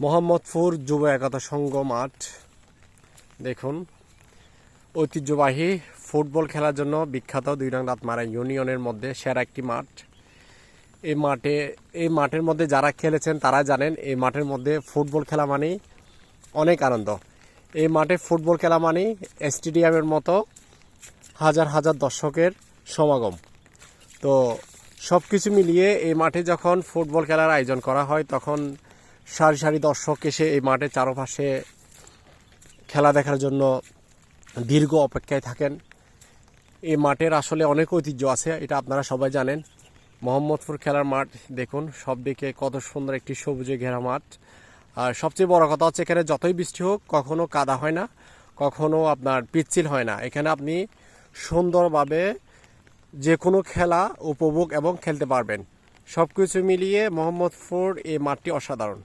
মোহাম্মদপুর যুব একতা সংঘ মাঠ দেখুন, ঐতিহ্যবাহী ফুটবল খেলার জন্য বিখ্যাত 2 নং দাঁতমারা ইউনিয়নের মধ্যে সেরা একটি মাঠ। এই মাঠের মধ্যে যারা খেলেছেন তারা জানেন এই মাঠের মধ্যে ফুটবল খেলা মানেই অনেক আনন্দ। এই মাঠে ফুটবল খেলা মানেই স্টেডিয়ামের মতো হাজার হাজার দর্শকের সমাগম। তো সব কিছু মিলিয়ে এই মাঠে যখন ফুটবল খেলার আয়োজন করা হয় তখন সারি সারি দর্শক এসে এই মাঠের চারপাশে খেলা দেখার জন্য দীর্ঘ অপেক্ষায় থাকেন। এই মাঠের আসলে অনেক ঐতিহ্য আছে, এটা আপনারা সবাই জানেন। মোহাম্মদপুর খেলার মাঠ দেখুন, সব দিকে কত সুন্দর একটি সবুজে ঘেরা মাঠ। আর সবচেয়ে বড় কথা হচ্ছে এখানে যতই বৃষ্টি হোক কখনো কাদা হয় না, কখনো আপনার পিচ্ছিল হয় না। এখানে আপনি সুন্দরভাবে যে কোনো খেলা উপভোগ এবং খেলতে পারবেন। সব কিছু মিলিয়ে মোহাম্মদপুর এই মাঠটি অসাধারণ।